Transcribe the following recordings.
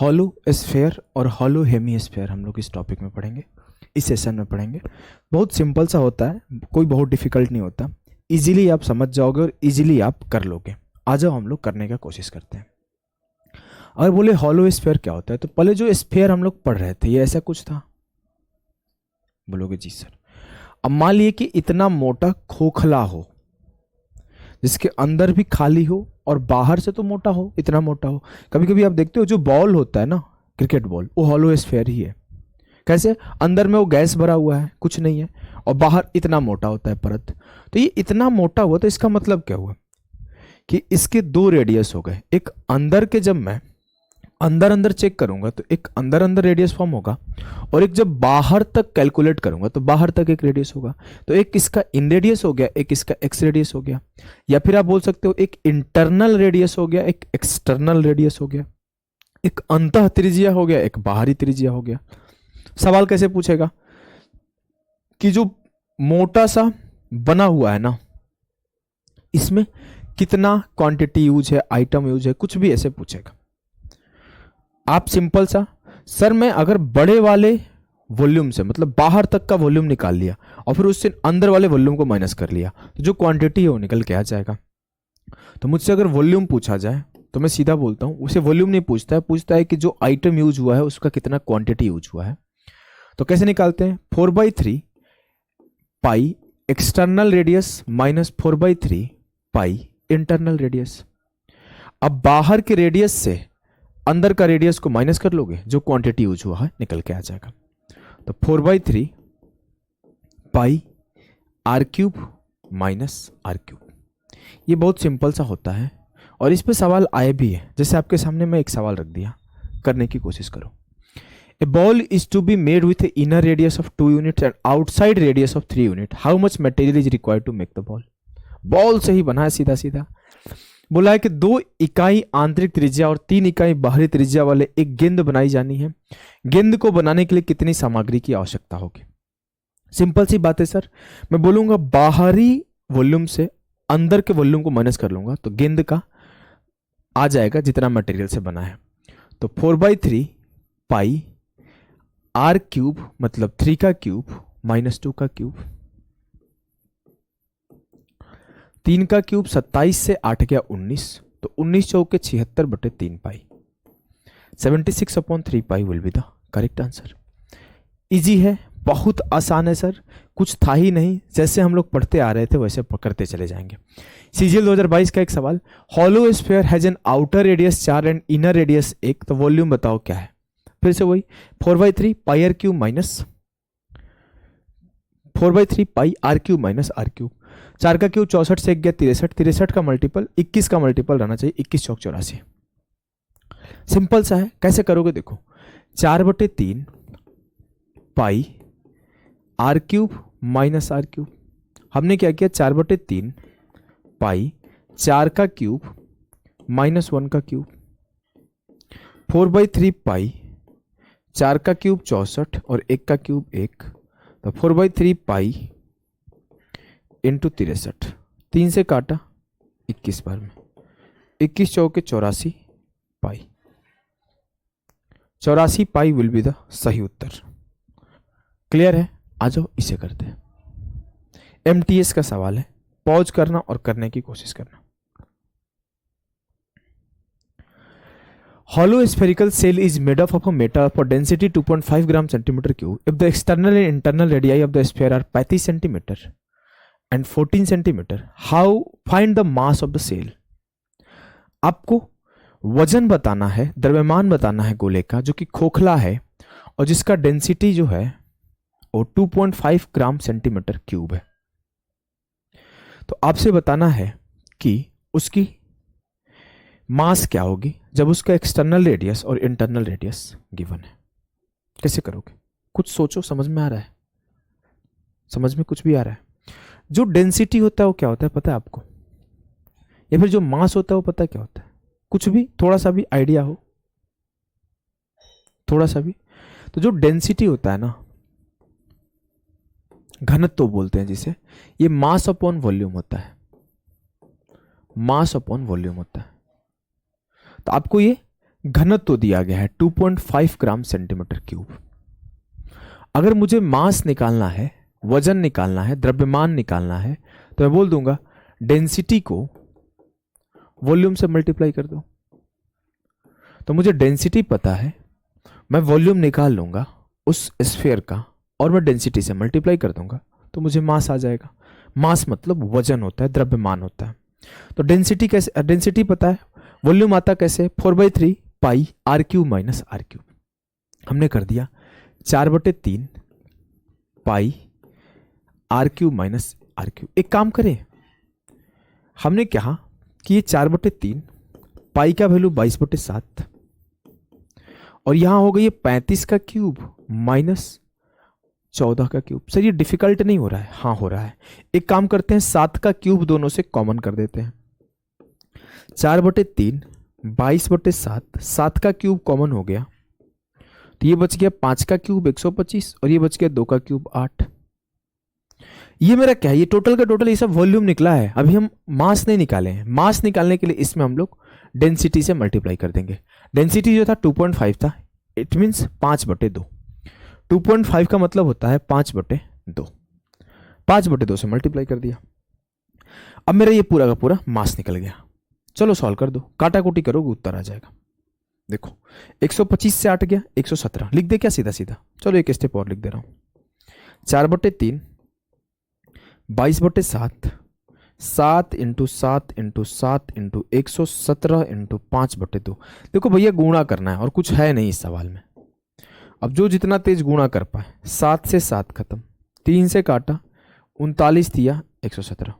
Hollow sphere और hollow hemisphere हम लोग इस टॉपिक में पढ़ेंगे, इस सेशन में पढ़ेंगे। बहुत सिंपल सा होता है, कोई बहुत डिफिकल्ट नहीं होता। इजीली आप समझ जाओगे और इजीली आप कर लोगे। आ जाओ हम लोग करने का कोशिश करते हैं। अगर बोले हॉलो स्फेयर क्या होता है, तो पहले जो स्फेयर हम लोग पढ़ रहे थे ये ऐसा कुछ था। बोलोगे जी सर। अब मान लिए कि इतना मोटा खोखला हो जिसके अंदर भी खाली हो और बाहर से तो मोटा हो, इतना मोटा हो। कभी कभी आप देखते हो जो बॉल होता है ना, क्रिकेट बॉल, वो हॉलो स्फेयर ही है। कैसे? अंदर में वो गैस भरा हुआ है, कुछ नहीं है, और बाहर इतना मोटा होता है परत। तो ये इतना मोटा हुआ, तो इसका मतलब क्या हुआ कि इसके दो रेडियस हो गए। एक अंदर के, जब मैं अंदर अंदर चेक करूंगा तो एक अंदर अंदर रेडियस फॉर्म होगा, और एक जब बाहर तक कैलकुलेट करूंगा तो बाहर तक एक रेडियस होगा। तो एक इसका इन रेडियस हो गया, एक इसका एक्स रेडियस हो गया, या फिर आप बोल सकते हो एक इंटरनल रेडियस हो गया, एक एक्सटर्नल रेडियस हो गया, एक अंतः त्रिज्या हो गया, एक बाहरी त्रिज्या हो गया। सवाल कैसे पूछेगा कि जो मोटा सा बना हुआ है ना, इसमें कितना क्वांटिटी यूज है, आइटम यूज है, कुछ भी ऐसे पूछेगा। आप सिंपल सा, सर मैं अगर बड़े वाले वॉल्यूम से, मतलब बाहर तक का वॉल्यूम निकाल लिया और फिर उससे अंदर वाले वॉल्यूम को माइनस कर लिया, तो जो क्वांटिटी है वो निकल के आ जाएगा। तो मुझसे अगर वॉल्यूम पूछा जाए तो मैं सीधा बोलता हूं, उसे वॉल्यूम नहीं पूछता है, पूछता है कि जो आइटम यूज हुआ है उसका कितना क्वांटिटी यूज हुआ है। तो कैसे निकालते हैं? 4/3 पाई एक्सटर्नल रेडियस माइनस 4/3 पाई इंटरनल रेडियस। अब बाहर के रेडियस से अंदर का रेडियस को माइनस कर लोगे, जो क्वांटिटी यूज हुआ है निकल के आ जाएगा। तो 4/3 पाई r³ माइनस r³। ये बहुत सिंपल सा होता है और इस पे सवाल आए भी है। जैसे आपके सामने मैं एक सवाल रख दिया, करने की कोशिश करो। A ball is to be made with an inner radius of 2 units and outside radius of 3 units. How much material is required to make the ball? Ball से ही बना है सीधा सीधा। बोला है कि 2 इकाई आंतरिक त्रिज्या और 3 इकाई बाहरी त्रिज्या वाले एक गेंद बनाई जानी है। गेंद को बनाने के लिए कितनी सामग्री की आवश्यकता होगी? सिंपल सी बात है सर। मैं बोलूंगा बाहरी वॉल्यूम से अंदर के वॉल्यूम को माइनस कर लूंगा तो गेंद का आ जाएगा जितना मटेरियल से बना है। तो 4/3 पाई r³ मतलब 3 का क्यूब माइनस 2 का क्यूब, 3 का क्यूब 27 से 8 गया 19, तो 19 चौके 76/3 pi, 76/3 pi will be the correct answer. Easy है, बहुत आसान है सर, कुछ था ही नहीं। जैसे हम लोग पढ़ते आ रहे थे वैसे पकड़ते चले जाएंगे। सीजीएल 2022 का एक सवाल, hollow sphere has an outer radius 4 and inner radius 1, तो वॉल्यूम बताओ क्या है? फिर से वही 4/3 पाई r³ माइनस 4/3 पाई r³ माइनस r³। 4 का क्यूब 64 से 1 गया 63, 63 का मल्टीपल 21 का मल्टीपल रहना चाहिए, 21 चौक 84। सिंपल सा है, कैसे करोगे देखो। 4/3 पाई r³ माइनस r³। हमने क्या किया? 4/3 पाई 4 का क्यूब माइनस 1 का क्यूब, 4/3 पाई 4 का क्यूब 64 और 1 का क्यूब 1, तो 4/3 पाई इंटू 63, 3 से काटा 21 बार में, 21 चौके 84 पाई, 84 पाई विल बी द सही उत्तर। क्लियर है? आ जाओ इसे करते हैं। MTS का सवाल है, पॉज करना और करने की कोशिश करना। Hollow spherical shell is made up of a metal for density 2.5 gram centimeter cube. If the external and internal radii of the sphere are 35 centimeter and 14 centimeter, how find the mass of the shell? आपको वजन बताना है, द्रव्यमान बताना है गोले का, जो कि खोखला है और जिसका डेंसिटी जो है वो 2.5 ग्राम सेंटीमीटर क्यूब है। तो आपसे बताना है कि उसकी मास क्या होगी जब उसका एक्सटर्नल रेडियस और इंटरनल रेडियस गिवन है। कैसे करोगे? कुछ सोचो, समझ में आ रहा है? समझ में कुछ भी आ रहा है? जो डेंसिटी होता है वो क्या होता है पता है आपको? या फिर जो मास होता है वो पता है क्या होता है? कुछ भी, थोड़ा सा भी आइडिया हो, थोड़ा सा भी? तो जो डेंसिटी होता है ना, घनत्व तो बोलते हैं जिसे, ये मास अपॉन वॉल्यूम होता है, मास अपॉन वॉल्यूम होता है। तो आपको ये घनत्व दिया गया है 2.5 ग्राम सेंटीमीटर क्यूब। अगर मुझे मास निकालना है, वजन निकालना है, द्रव्यमान निकालना है, तो मैं बोल दूंगा डेंसिटी को वॉल्यूम से मल्टीप्लाई कर दो। तो मुझे डेंसिटी पता है, मैं वॉल्यूम निकाल लूंगा उस स्फीयर का और मैं डेंसिटी से मल्टीप्लाई कर दूंगा तो मुझे मास आ जाएगा। मास मतलब वजन होता है, द्रव्यमान होता है। तो डेंसिटी कैसे, डेंसिटी पता है, वॉल्यूम आता कैसे, 4/3 pi r cube minus r cube. हमने कर दिया 4/3 pi r cube minus r cube. एक काम करें, हमने कहा कि ये 4/3 पाई का वैल्यू 22/7 और यहां हो गई ये 35 का क्यूब माइनस 14 का क्यूब। सर ये डिफिकल्ट नहीं हो रहा है? हाँ हो रहा है। एक काम करते हैं, 7 का क्यूब दोनों से कॉमन कर देते हैं। 4/3 22/7, 7 का क्यूब कॉमन हो गया तो ये बच गया 5 का क्यूब 125 और ये बच गया 2 का क्यूब 8। ये मेरा क्या है, ये टोटल का टोटल ये सब वॉल्यूम निकला है। अभी हम मास नहीं निकाले हैं। मास निकालने के लिए इसमें हम लोग डेंसिटी से मल्टीप्लाई कर देंगे। डेंसिटी जो था 2.5 था, इट मीन्स 5/2। 2.5 का मतलब होता है 5/2। 5/2 से मल्टीप्लाई कर दिया। अब मेरा ये पूरा का पूरा मास निकल गया। चलो सॉल्व कर दो, काटा कुटी करोगे उत्तर आ जाएगा। देखो 125 से 8 गया 117, लिख दे क्या सीधा सीधा? चलो एक स्टेप और लिख दे रहा हूं। 4/3 22/7, 7 × 7 × 7 × 117 × 5/2। देखो भैया गुणा करना है और कुछ है नहीं इस सवाल में। अब जो जितना तेज गुणा कर पाए, 7 से 7 खत्म, 3 से काटा 39 दिया 117,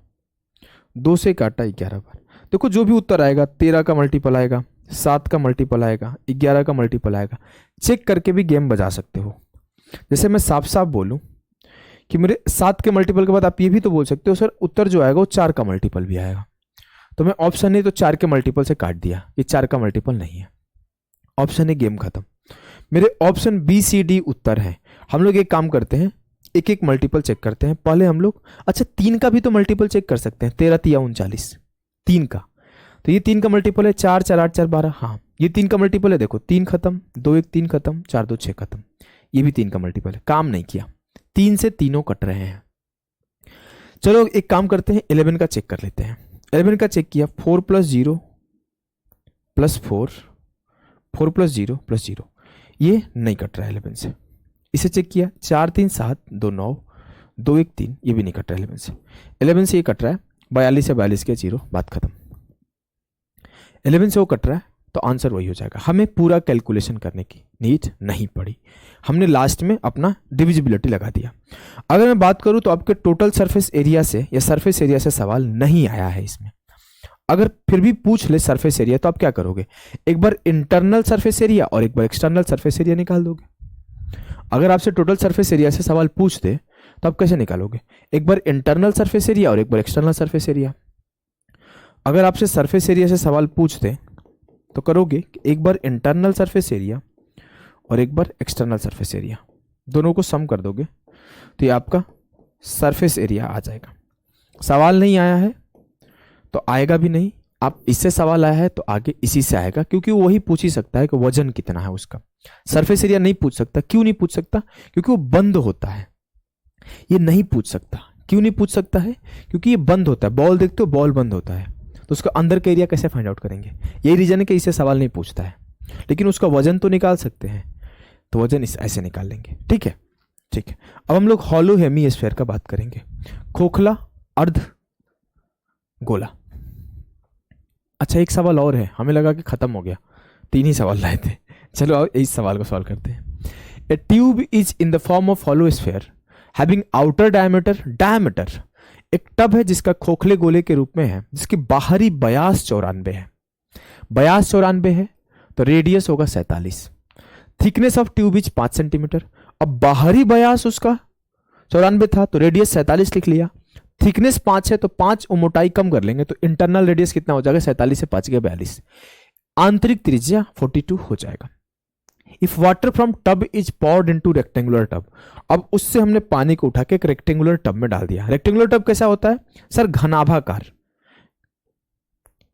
2 से काटा 11 बार। देखो जो भी उत्तर आएगा 13 का मल्टीपल आएगा, 7 का मल्टीपल आएगा, 11 का मल्टीपल आएगा। चेक करके भी गेम बजा सकते हो। जैसे मैं साफ साफ बोलूं कि मेरे 7 के मल्टीपल के बाद आप ये भी तो बोल सकते हो सर उत्तर जो आएगा वो 4 का मल्टीपल भी आएगा। तो मैं ऑप्शन नहीं तो 4 के मल्टीपल से काट दिया, ये 4 का मल्टीपल नहीं है। ऑप्शन ए, गेम खत्म। मेरे ऑप्शन बी सी डी उत्तर है। हम लोग एक काम करते हैं, एक एक मल्टीपल चेक करते हैं। पहले हम लोग, अच्छा 3 का भी तो मल्टीपल चेक कर सकते हैं। 13 × 39 3 का, तो ये 3 का मल्टीपल है 4 4 8 4 12। हाँ ये 3 का मल्टीपल है। देखो 3 खत्म, 2 1 3 खत्म, 4 2 6 खत्म। ये भी 3 का मल्टीपल है। काम नहीं किया, 3 से तीनों कट रहे हैं। चलो एक काम करते हैं, 11 का चेक कर लेते हैं। 11 का चेक किया, 4 + 0 + 4, 4 + 0 + 0, ये नहीं कट रहा है 11 से। इसे चेक किया, 4 3 7 2 9, 2 1 3, ये भी नहीं कट रहा है 11 से। 11 से ये कट रहा है 42 से 42 के 0, बात खत्म। 11 से वो कट रहा है तो आंसर वही हो जाएगा। हमें पूरा कैलकुलेशन करने की नीड नहीं पड़ी, हमने लास्ट में अपना डिविजिबिलिटी लगा दिया। अगर मैं बात करूं तो आपके टोटल सरफेस एरिया से या सरफेस एरिया से सवाल नहीं आया है इसमें। अगर फिर भी पूछ ले सरफेस एरिया तो आप क्या करोगे, एक बार इंटरनल सरफेस एरिया और एक बार एक्सटर्नल सरफेस एरिया निकाल दोगे। अगर आपसे टोटल सरफेस एरिया से सवाल पूछ दे तो आप कैसे निकालोगे, एक बार इंटरनल सरफेस एरिया और एक बार एक्सटर्नल सरफेस एरिया। अगर आपसे सरफेस एरिया से सवाल पूछ दे तो करोगे एक बार इंटरनल सरफेस एरिया और एक बार एक्सटर्नल सरफेस एरिया, दोनों को सम कर दोगे तो ये आपका सरफेस एरिया आ जाएगा। सवाल नहीं आया है तो आएगा भी नहीं, आप इससे सवाल आया है तो आगे इसी से आएगा, क्योंकि वो वही पूछ ही सकता है कि वजन कितना है उसका। सरफेस एरिया नहीं पूछ सकता। क्यों नहीं पूछ सकता? क्योंकि वो बंद होता है। ये नहीं पूछ सकता। क्यों नहीं पूछ सकता है? क्योंकि ये बंद होता है। बॉल देखते हो, बॉल बंद होता है तो उसका अंदर का एरिया कैसे फाइंड आउट करेंगे? यही रीजन है कि इससे सवाल नहीं पूछता है, लेकिन उसका वजन तो निकाल सकते हैं, तो वजन इस ऐसे निकाल लेंगे। ठीक है, ठीक है। अब हम लोग हॉलो हेमीस्फीयर का बात करेंगे। खोखला, अर्ध गोला। अच्छा एक सवाल और है, हमें लगा कि खत्म हो गया, 3 ही सवाल लाए थे। चलो अब इस सवाल को सॉल्व करते हैं। ए tube is in the form of hollow sphere having outer diameter. एक टब है जिसका खोखले गोले के रूप में है, जिसकी बाहरी व्यास 94 है। व्यास 94 है तो रेडियस होगा 47। Thickness of tube is 5 centimetre. अब बाहरी व्यास उसका 94 था तो रेडियस 47 लिख लिया। थिकनेस 5 है तो 5 मोटाई कम कर लेंगे तो इंटरनल रेडियस कितना हो जाएगा, 47 से 5 गया 42। आंतरिक त्रिज्या 42 हो जाएगा। If water from tub is poured into rectangular tub, अब उससे हमने पानी को उठा के एक रेक्टेंगुलर टब में डाल दिया। रेक्टेंगुलर टब कैसा होता है सर? घनाभाकार,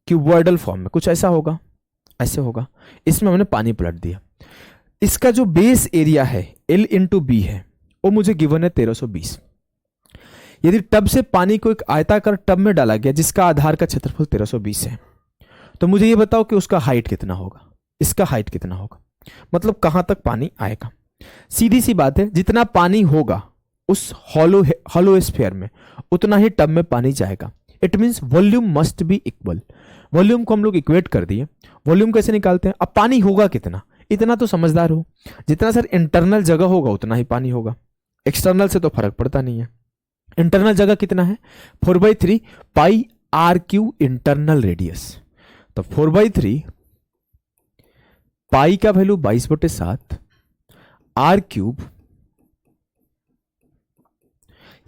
क्यूबॉइडल फॉर्म में कुछ ऐसा होगा। ऐसे होगा। इसमें हमने पानी पलट दिया। इसका जो बेस एरिया है L इंटू बी है, वो मुझे गिवन है 1320। यदि टब से पानी को एक आयताकार टब में डाला गया जिसका आधार का क्षेत्रफल 1320 है, तो मुझे ये बताओ कि उसका हाइट कितना होगा, इसका हाइट कितना होगा, मतलब कहां तक पानी आएगा। सीधी सी बात है, जितना पानी होगा उस हॉलो स्फीयर में उतना ही टब में पानी जाएगा। It means volume must be equal. Volume को हम लोग इक्वेट कर दिए। वॉल्यूम कैसे निकालते हैं, अब पानी होगा कितना, इतना तो समझदार हो, जितना सर इंटरनल जगह होगा उतना ही पानी होगा, एक्सटर्नल से तो फर्क पड़ता नहीं है। इंटरनल जगह कितना है 4/3 pi are Q internal radius. तो 4/3 पाई का वैल्यू 22/7 आर क्यूब,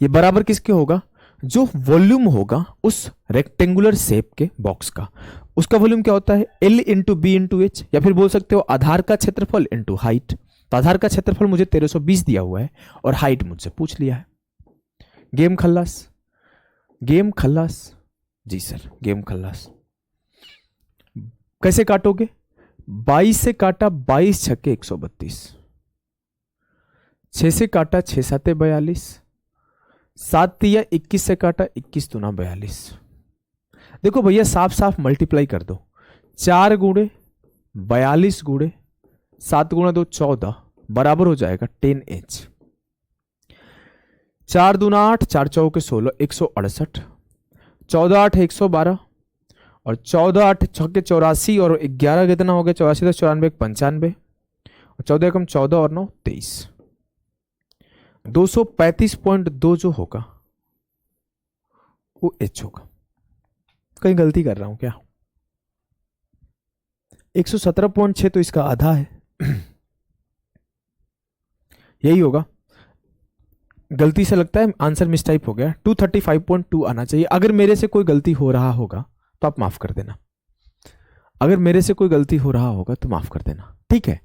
ये बराबर किसके होगा, जो वॉल्यूम होगा उस रेक्टेंगुलर शेप के बॉक्स का, उसका वॉल्यूम क्या होता है L into B into H, या फिर बोल सकते हो आधार का क्षेत्रफल इंटू हाइट। तो आधार का क्षेत्रफल मुझे 1320 दिया हुआ है और हाइट मुझसे पूछ लिया है। गेम खल्लास, गेम खल्लास जी सर, गेम खल्लास। कैसे काटोगे, 22 से काटा 22 छक्के 132, 6 से काटा 6 7 42, 7 तिया 21 से काटा 21 दूना 42। देखो भैया साफ साफ मल्टीप्लाई कर दो, 4 गुणे 42 गुणे 7 गुणा 2 14 बराबर हो जाएगा 10H। 4 दूना 8, 4 चौके 16, 168, 14 8 112 और 14 8 छक्के 84 और 11 कितना हो गया 84 10 94 95 और 14 कम 14 और 9 23, 235.2 जो होगा वो H होगा। कहीं गलती कर रहा हूं क्या, 117.6 तो इसका आधा है यही होगा। गलती से लगता है आंसर मिसटाइप हो गया, 235.2 आना चाहिए। अगर मेरे से कोई गलती हो रहा होगा तो आप माफ कर देना, अगर मेरे से कोई गलती हो रहा होगा तो माफ कर देना, ठीक है।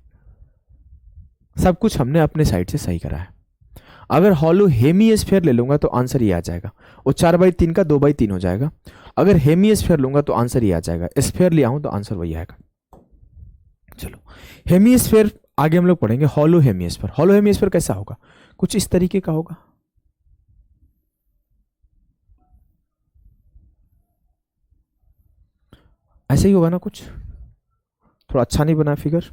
सब कुछ हमने अपने साइड से सही करा है। अगर हॉलो हेमिस्फीयर ले लूंगा तो आंसर ये आ जाएगा, वो 4/3 का 2/3 हो जाएगा। अगर हेमिस्फीयर लूंगा तो आंसर ये आ जाएगा, स्फीयर लिया हूं तो आंसर वही आएगा। चलो हेमिस्फीयर आगे हम लोग पढ़ेंगे। हॉलो हेमिस्फीयर, हॉलो हेमिस्फीयर कैसा होगा, कुछ इस तरीके का होगा। ऐसे ही होगा ना, कुछ थोड़ा अच्छा नहीं बना फिगर।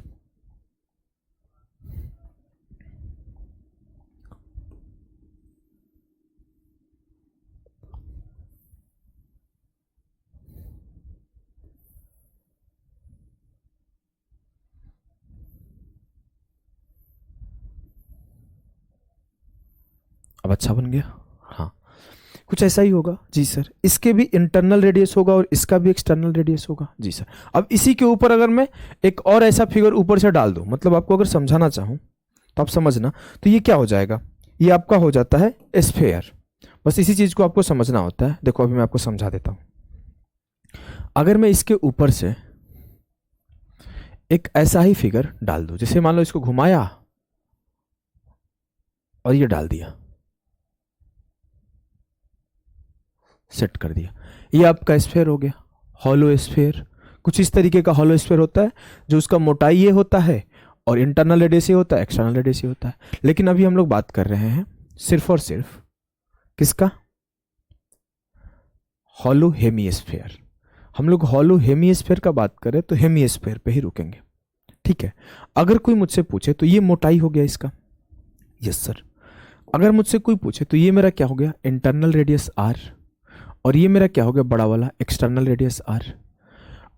अब अच्छा बन गया, हाँ कुछ ऐसा ही होगा जी सर। इसके भी इंटरनल रेडियस होगा और इसका भी एक्सटर्नल रेडियस होगा जी सर। अब इसी के ऊपर अगर मैं एक और ऐसा फिगर ऊपर से डाल दूं, मतलब आपको अगर समझाना चाहूं तो आप समझना, तो ये क्या हो जाएगा, ये आपका हो जाता है स्फीयर। बस इसी चीज को आपको समझना होता है। देखो अभी मैं आपको समझा देता हूं। अगर मैं इसके ऊपर से एक ऐसा ही फिगर डाल दूं, जैसे मान लो इसको घुमाया और ये डाल दिया, सेट कर दिया, ये आपका स्फीयर हो गया, हॉलो स्फीयर। कुछ इस तरीके का हॉलो स्फीयर होता है, जो उसका मोटाई ये होता है और इंटरनल रेडियस ये होता है, एक्सटर्नल रेडियस ये होता है। लेकिन अभी हम लोग बात कर रहे हैं सिर्फ और सिर्फ किसका, हॉलो हेमिस्फीयर। हम लोग हॉलो हेमिस्फीयर का बात करें तो हेमिस्फीयर पे ही रुकेंगे, ठीक है। अगर कोई मुझसे पूछे तो ये मोटाई हो गया इसका, यस सर। अगर मुझसे कोई पूछे तो ये मेरा क्या हो गया, इंटरनल रेडियस R, और ये मेरा क्या हो गया बड़ा वाला एक्सटर्नल रेडियस R।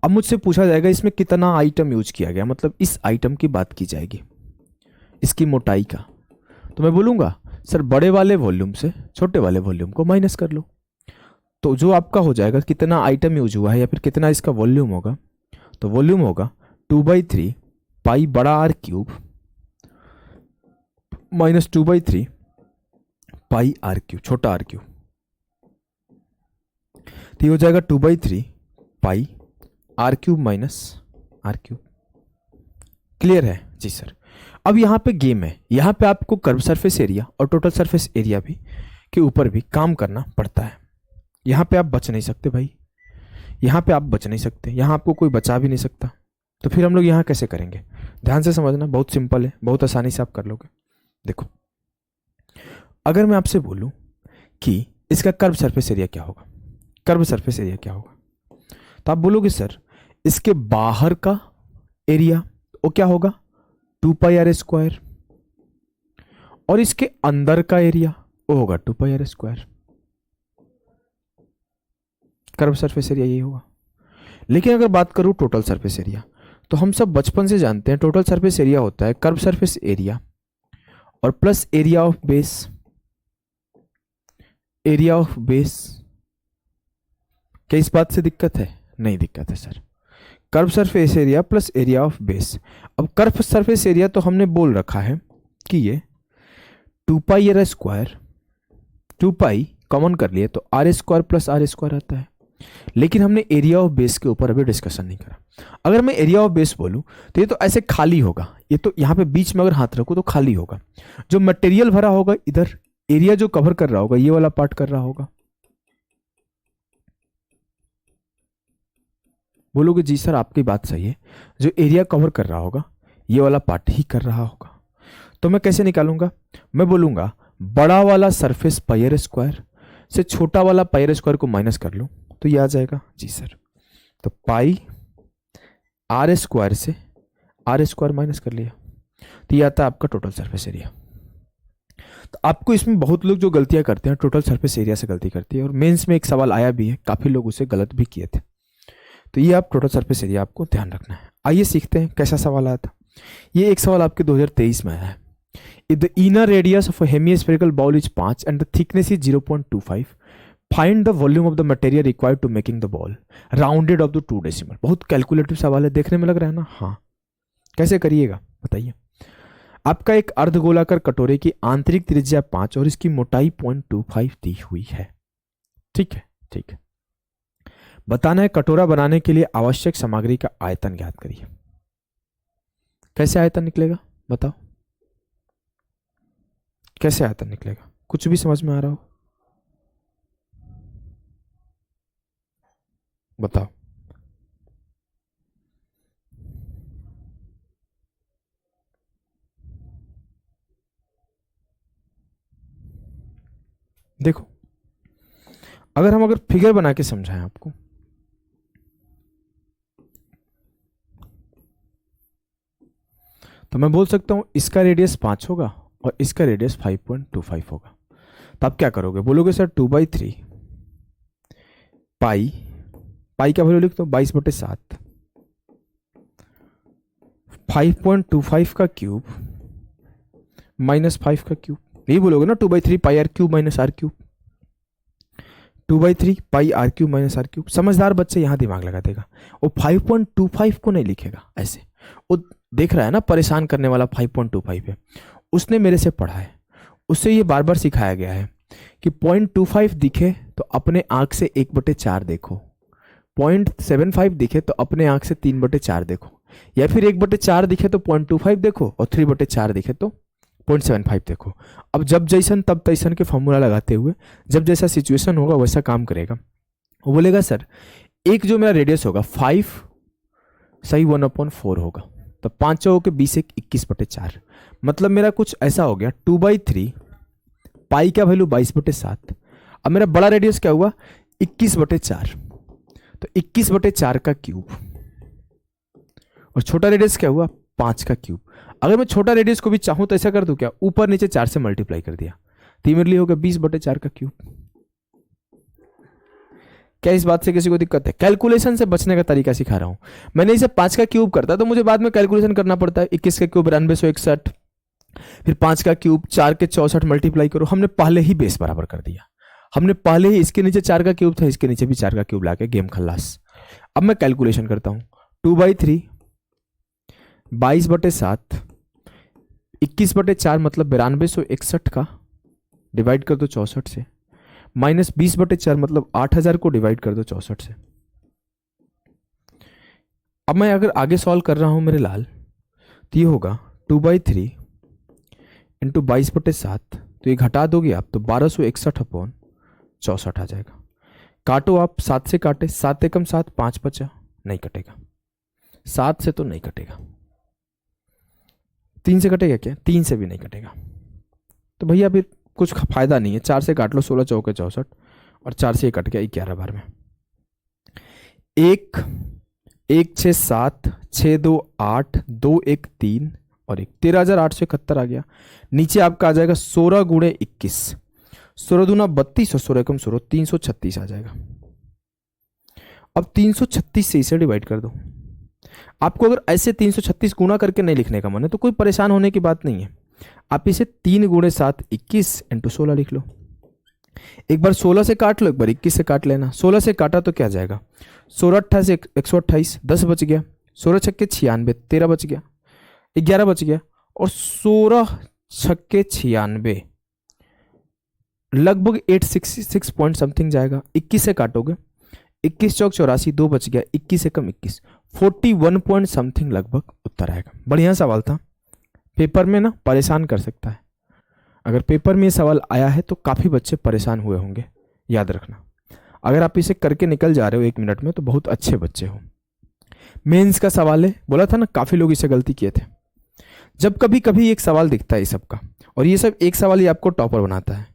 अब मुझसे पूछा जाएगा इसमें कितना आइटम यूज किया गया, मतलब इस आइटम की बात की जाएगी, इसकी मोटाई का। तो मैं बोलूंगा सर बड़े वाले वॉल्यूम से छोटे वाले वॉल्यूम को माइनस कर लो, तो जो आपका हो जाएगा कितना आइटम यूज हुआ है या फिर कितना इसका वॉल्यूम होगा, तो वॉल्यूम होगा 2/3 पाई बड़ा R क्यूब माइनस 2/3 पाई R क्यूब छोटा R क्यूब। तो ये हो जाएगा 2/3 पाई R cube minus R cube. Clear है जी सर। अब यहाँ पे गेम है, यहाँ पे आपको कर्व सरफेस एरिया और टोटल सरफेस एरिया भी के ऊपर भी काम करना पड़ता है। यहाँ पे आप बच नहीं सकते भाई, यहाँ पे आप बच नहीं सकते, यहाँ आपको कोई बचा भी नहीं सकता। तो फिर हम लोग यहाँ कैसे करेंगे, ध्यान से समझना, बहुत सिंपल है, बहुत आसानी से आप कर लोगे। देखो, अगर मैं आपसे बोलूं कि इसका कर्व सरफेस एरिया क्या होगा, कर्व सरफेस एरिया क्या होगा, तो आप बोलोगे सर इसके बाहर का एरिया वो क्या होगा 2πr², और इसके अंदर का एरिया वो होगा 2πr²। कर्व सरफेस एरिया यही होगा। लेकिन अगर बात करूं टोटल सरफेस एरिया, तो हम सब बचपन से जानते हैं टोटल सरफेस एरिया होता है कर्व सरफेस एरिया और plus area of base, area of base. क्या इस बात से दिक्कत है? नहीं दिक्कत है sir. Curve surface area plus area of base. अब कर्व सरफेस एरिया तो हमने बोल रखा है कि ये 2πr², 2π कॉमन कर लिए तो r² प्लस r² आता है। लेकिन हमने एरिया ऑफ बेस के ऊपर अभी डिस्कशन नहीं करा। अगर मैं एरिया ऑफ बेस बोलूं तो ये तो ऐसे खाली होगा, ये तो यहाँ पे बीच में अगर हाथ रखूं तो खाली होगा। जो मटेरियल भरा होगा इधर, एरिया जो कवर कर रहा होगा ये वाला पार्ट कर रहा होगा। बोलोगे जी सर आपकी बात सही है, जो एरिया कवर कर रहा होगा ये वाला पार्ट ही कर रहा होगा। तो मैं कैसे निकालूंगा, मैं बोलूंगा बड़ा वाला सरफेस πr² से छोटा वाला πr² को माइनस कर लूं तो ये आ जाएगा। जी सर, तो पाई r² से r² माइनस कर लिया तो ये आता है आपका टोटल सरफेस एरिया। तो आपको इसमें बहुत लोग जो गलतियां करते हैं टोटल सरफेस एरिया से गलती करती है, और मेंस में एक सवाल आया भी है, काफी लोग उसे गलत भी किए थे। तो ये आप टोटल सरफेस एरिया आपको ध्यान रखना है। आइए सीखते हैं कैसा सवाल आया था। ये एक सवाल आपके 2023 में आया है। If the inner radius of a hemispherical ball is 5 and the thickness is 0.25, find the volume of the material required to making the ball rounded off the 2 decimal. बहुत कैलकुलेटिव सवाल है, देखने में लग रहा है ना? हाँ, कैसे करिएगा बताइए। आपका एक अर्धगोलाकार कटोरे की आंतरिक त्रिज्या 5 और इसकी मोटाई 0.25 दी हुई है। ठीक है, ठीक है। बताना है कटोरा बनाने के लिए आवश्यक सामग्री का आयतन ज्ञात करिए। कैसे आयतन निकलेगा बताओ, कैसे आयतन निकलेगा? कुछ भी समझ में आ रहा हो बताओ। देखो, अगर फिगर बना के समझाएं आपको, तो मैं बोल सकता हूं इसका रेडियस 5 होगा और इसका रेडियस 5.25 होगा। तो आप क्या करोगे, बोलोगे सर 2/3 पाई, पाई का वैल्यू लिख दो 22/7, 5.25 का क्यूब माइनस 5 का क्यूब। यही बोलोगे ना 2/3 पाई r³ माइनस r³, 2/3 पाई r³ माइनस r³। समझदार बच्चे यहां दिमाग लगा देगा, वो 5.25 को नहीं लिखेगा ऐसे। वो देख रहा है ना परेशान करने वाला 5.25 है, उसने मेरे से पढ़ा है, उससे ये बार बार सिखाया गया है कि 0.25 दिखे तो अपने आंख से 1/4 देखो, 0.75 दिखे तो अपने आंख से 3/4 देखो, या फिर 1/4 दिखे तो 0.25 देखो और 3/4 दिखे तो 0.75 देखो। अब जब जैसन तब तैसन के फॉर्मूला लगाते हुए जब जैसा सिचुएशन होगा वैसा काम करेगा। वो बोलेगा सर एक जो मेरा रेडियस होगा 5 सही 1/4 होगा, तो 5 के 20 21/4, मतलब मेरा कुछ ऐसा हो गया 2/3 पाई का वैल्यू 22/7। अब मेरा बड़ा रेडियस क्या हुआ 21/4, तो 21/4 का क्यूब, और छोटा रेडियस क्या हुआ 5 का क्यूब। अगर मैं छोटा रेडियस को भी चाहूं तो ऐसा कर दूं क्या, ऊपर नीचे 4 से मल्टीप्लाई कर दिया तो ये मेरे लिए होगा 20/4 का क्यूब। क्या इस बात से किसी को दिक्कत है? कैलकुलेशन से बचने का तरीका सिखा रहा हूं। मैंने इसे 5 का क्यूब करता तो मुझे बाद में कैलकुलेशन करना पड़ता है, 21 का क्यूब 9261, फिर 5 का क्यूब 4 के 64 मल्टीप्लाई करो। हमने पहले ही बेस बराबर कर दिया, हमने पहले ही इसके नीचे 4 का क्यूब था, इसके नीचे भी 4 का क्यूब लाके गेम खल्लास। अब मैं कैलकुलेशन करता हूं 2/3 22/7 21/4 मतलब 9261 का डिवाइड कर दो 64 से, माइनस 20/4 मतलब 8000 को डिवाइड कर दो 64 से। अब मैं अगर आगे सॉल्व कर रहा हूं मेरे लाल, तो ये होगा 2/3 इंटू 22/7, तो ये घटा दोगे आप तो 1261/64 आ जाएगा। काटो आप, 7 से काटे, 7 एकम 7, 5 बचा, नहीं कटेगा। 7 से तो नहीं कटेगा, 3 से कटेगा क्या? 3 से भी नहीं कटेगा। तो भैया फिर कुछ फायदा नहीं है, 4 से काट लो, 16 चौके 64 और 4 से कट गया 11 बार में। 1 1 6 7 6 2 8 2 1 3 और 1 13,871 आ गया। नीचे आपका आ जाएगा 16 गुणे 21, 16 दूना 32 और 16 कम 16 336 आ जाएगा। अब 336 से इसे डिवाइड कर दो। आपको अगर ऐसे 336 गुणा करके नहीं लिखने का मन है तो कोई परेशान होने की बात नहीं है, आप इसे 3 गुणे 7 21 इंटू 16 लिख लो। एक बार 16 से काट लो, एक बार 21 से काट लेना। 16 से काटा तो क्या जाएगा, 16 28 128, 10 बच गया, 16 छक्के 96, 13 बच गया, 11 बच गया और 16 छक्के 96 लगभग 866 पॉइंट समथिंग जाएगा। 21 से काटोगे, 21 चौक 84, 2 बच गया, 21 से कम 21, 41 पॉइंट समथिंग लगभग उत्तर आएगा। बढ़िया सवाल था, पेपर में ना परेशान कर सकता है। अगर पेपर में ये सवाल आया है तो काफ़ी बच्चे परेशान हुए होंगे, याद रखना। अगर आप इसे करके निकल जा रहे हो 1 मिनट में तो बहुत अच्छे बच्चे हो। मेंस का सवाल है, बोला था ना काफ़ी लोग इसे गलती किए थे। जब कभी कभी एक सवाल दिखता है इस सब का, और ये सब एक सवाल ही आपको टॉपर बनाता है,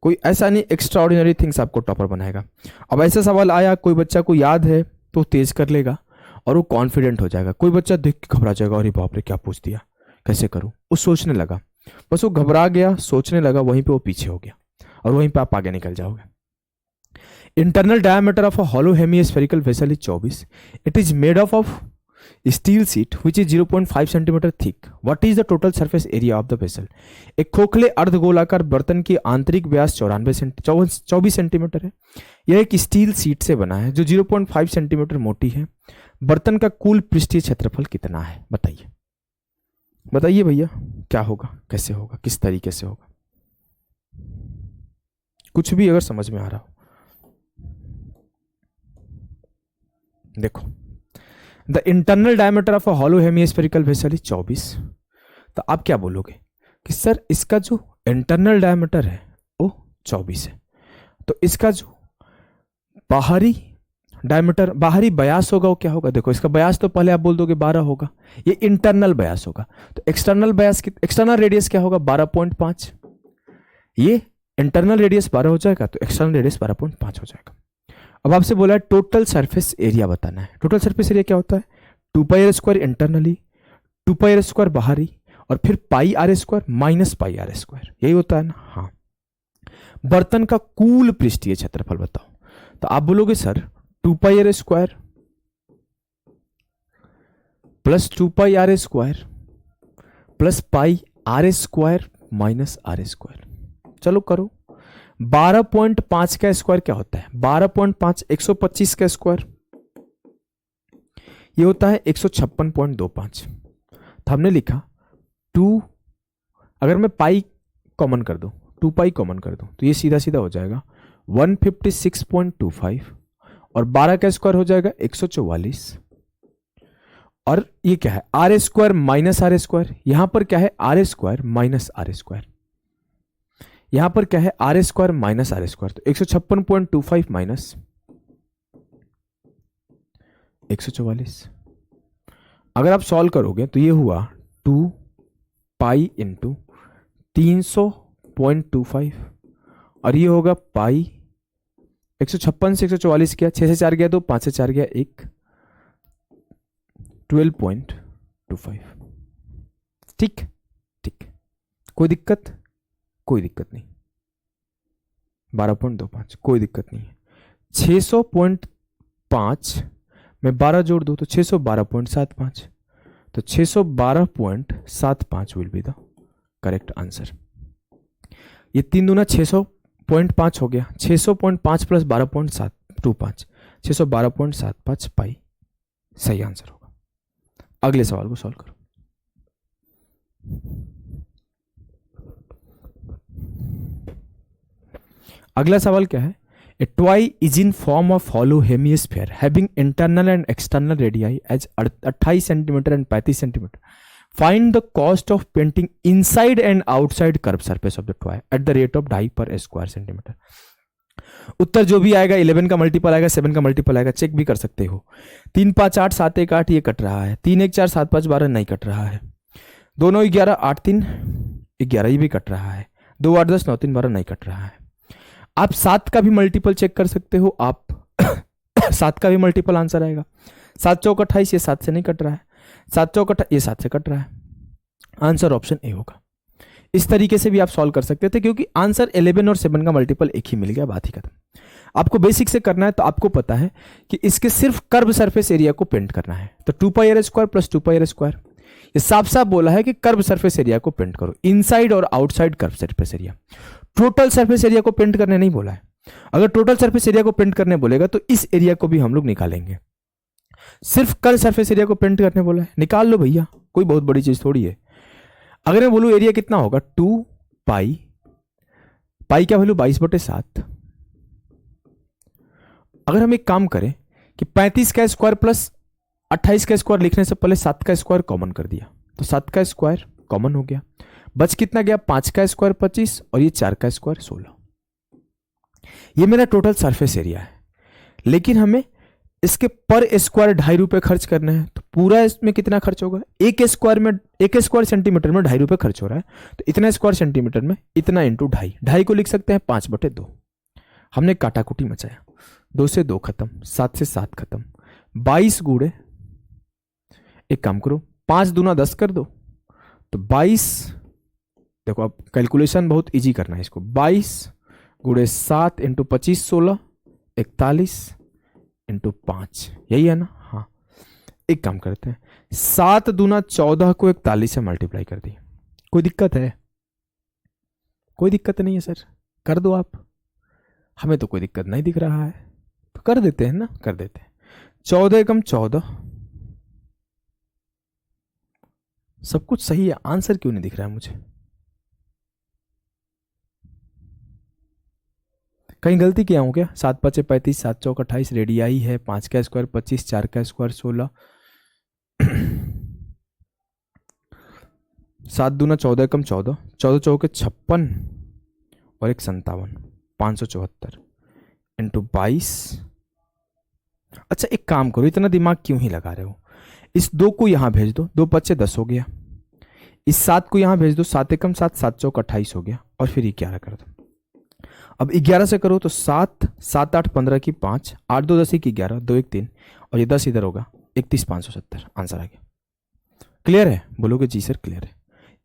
कोई ऐसा नहीं एक्स्ट्रा ऑर्डिनरी थिंग्स आपको टॉपर बनाएगा। अब ऐसा सवाल आया, कोई बच्चा को याद है तो तेज कर लेगा और वो कॉन्फिडेंट हो जाएगा। कोई बच्चा देख के घबरा जाएगा, अरे बाप रे क्या पूछ दिया, कैसे करूं, वो सोचने लगा, बस वो घबरा गया, सोचने लगा, वहीं पे वो पीछे हो गया और वहीं पे आप आगे निकल जाओगे। Internal diameter of a hollow hemispherical vessel is 24। It is made of steel sheet which is 0.5 centimetre thick. What is the total surface area of the vessel. एक खोखले अर्धगोलाकार बर्तन की आंतरिक व्यास 24 सेंटीमीटर है। यह एक स्टील शीट से बना है जो 0.5 सेंटीमीटर मोटी है। बर्तन का कुल पृष्ठीय क्षेत्रफल कितना है, बताइए। बताइए भैया क्या होगा, कैसे होगा, किस तरीके से होगा, कुछ भी अगर समझ में आ रहा हो। देखो, the internal diameter of a hollow hemispherical vessel is 24। तो आप क्या बोलोगे कि सर इसका जो इंटरनल डायमीटर है वो 24 है, तो इसका जो बाहरी डायमीटर, बाहरी व्यास होगा वो क्या होगा। देखो इसका व्यास तो पहले आप बोल दोगे 12 होगा, ये इंटरनल व्यास होगा। तो एक्सटर्नल व्यास, एक्सटर्नल रेडियस क्या होगा, 12.5। ये इंटरनल रेडियस 12 हो जाएगा तो एक्सटर्नल रेडियस 12.5 हो जाएगा। अब आपसे बोला है टोटल सरफेस एरिया बताना है। टोटल सरफेस एरिया क्या होता है, 2πr² इंटरनली, 2πr² बाहरी और फिर πr² माइनस πr², यही होता है ना। हाँ, बर्तन का कुल पृष्ठीय क्षेत्रफल बताओ। तो आप बोलोगे sir 2πr² plus 2πr² plus πr² minus r²। चलो करो, 12.5 का स्क्वायर क्या होता है, 12.5 125 का स्क्वायर, ये होता है 156.25। तो हमने लिखा 2, अगर मैं पाई कॉमन कर दूं, 2π कॉमन कर दूं तो ये सीधा सीधा हो जाएगा 156.25 और 12 का स्क्वायर हो जाएगा 144। और ये क्या है, r² माइनस r²। यहां पर क्या है, r² माइनस r²। यहां पर क्या है, r² माइनस r²। तो 156.25 माइनस 144। अगर आप सॉल्व करोगे तो ये हुआ 2π इंटू 300.25 और ये होगा पाई 156 से 144 गया, 6 से 4 गया 2, 5 से 4 गया 1, 12.25। ठीक ठीक, कोई दिक्कत, कोई दिक्कत नहीं। 12.25 कोई दिक्कत नहीं है। 600.5 में 12 जोड़ दो तो 612.75, तो 612.75 will be the correct answer. ये 3 दूना 600.5 हो गया, 600.5 प्लस 12.725, 612.75 पाई सही आंसर होगा। अगले सवाल को सॉल्व करो। अगला सवाल क्या है, a toy is in form of hollow hemisphere having internal and external radii as 28 centimetre and 35 centimetre. Find the cost of painting inside and outside curve surface of the toy at the rate of 2.5 per square centimetre. उत्तर जो भी आएगा 11 का multiple आएगा, 7 का multiple आएगा, check भी कर सकते हो। 3 5 8 7 1 8 ये कट रहा है, 3 1 4 7 5 12 नहीं कट रहा है, 2 9 11 8 3 11 ये भी कट रहा है, 2 8 10 9 3 12 नहीं कट रहा है। आप 7 का भी मल्टीपल चेक कर सकते हो, आप 7 का भी मल्टीपल आंसर आएगा, 7 चौक 28 ये 7 से नहीं कट रहा है, 7 चौक ये 7 से कट रहा है, आंसर ऑप्शन ए होगा। इस तरीके से भी आप सॉल्व कर सकते थे क्योंकि आंसर 11 और 7 का मल्टीपल एक ही मिल गया, बात ही खत्म। आपको बेसिक से करना है तो आपको पता है कि इसके सिर्फ कर्व सरफेस एरिया को पेंट करना है, तो 2 pi r square plus 2 pi r square, ये साफ साफ बोला है कि कर्व सरफेस एरिया को पेंट करो, इनसाइड और outside curve surface area, total surface area को पेंट करने नहीं बोला है। अगर टोटल सरफेस एरिया को पेंट करने बोलेगा तो इस एरिया को भी हम लोग निकालेंगे, सिर्फ कर्व सरफेस एरिया को पेंट करने बोला है, निकाल लो भैया, कोई बहुत बड़ी चीज थोड़ी है। अगर मैं बोलूं एरिया कितना होगा 2 पाई, पाई क्या वैल्यू 22/7, अगर हम एक काम करें कि 35 का स्क्वायर प्लस 28 का स्क्वायर लिखने से पहले 7 का स्क्वायर कॉमन कर दिया, तो 7 का स्क्वायर कॉमन हो गया, बच कितना गया 5 का स्क्वायर 25 और ये 4 का स्क्वायर 16, ये मेरा टोटल सरफेस एरिया है। लेकिन हमें इसके पर स्क्वायर 2.5 रुपए खर्च करना है, तो पूरा इसमें कितना खर्च होगा, एक स्क्वायर सेंटीमीटर में 2.5 रुपए खर्च हो रहा है, तो इतना स्क्वायर सेंटीमीटर में इतना इंटू 2.5, 2.5 को लिख सकते हैं 5/2, हमने काटाकुटी मचाया, 2 से 2 खत्म, 7 से 7 खत्म, 22 गुणे, एक काम करो 5 दूना 10 कर दो, तो 22, देखो अब कैलकुलेशन बहुत इजी करना है इसको, 22 गुणे 7 इंटू 25 16 41 इंटू 5, यही है ना। हाँ, एक काम करते हैं 7 दूना 14 को 41 से मल्टीप्लाई कर दिए, कोई दिक्कत है? कोई दिक्कत नहीं है सर, कर दो आप, हमें तो कोई दिक्कत नहीं दिख रहा है, तो कर देते हैं ना, कर देते हैं। 14 एकम 14, सब कुछ सही है, आंसर क्यों नहीं दिख रहा है मुझे? कहीं गलती किया हूं क्या? 7 5 35, 7 चौक 28, रेडियाई है, 5 का स्क्वायर 25, 4 का स्क्वायर 16, 7 दूना 14 एकम 14, 14 चौके 56 और 1 57, 574 इंटू 22। अच्छा एक काम करो, इतना दिमाग क्यों ही लगा रहे हो, इस 2 को यहां भेज दो, 2 5 10 हो गया, इस 7 को यहां भेज दो, 7 एकम 7, 7 चौक 28 हो गया, और फिर 11 कर दो। अब 11 से करो तो 7 7 8 15 की 5, 8 2 10 की 11, 2 1 3, और ये 10 इधर होगा, 31 570, आंसर आ गया। क्लियर है? बोलोगे जी सर क्लियर है,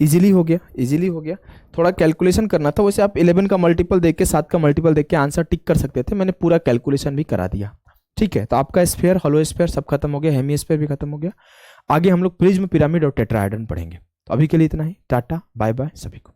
इजीली हो गया, इजीली हो गया। थोड़ा कैलकुलेशन करना था, वैसे आप 11 का मल्टीपल देख के 7 का मल्टीपल देख के आंसर टिक कर सकते थे, मैंने पूरा कैलकुलेशन भी करा दिया। ठीक है, तो आपका स्फीयर, हॉलो स्फीयर सब खत्म हो गया, हेमी स्फीयर भी खत्म हो गया। आगे हम लोग प्रिज्म, पिरामिड और टेट्राहेड्रन पढ़ेंगे। तो अभी के लिए इतना ही, टाटा बाय बाय सभी को।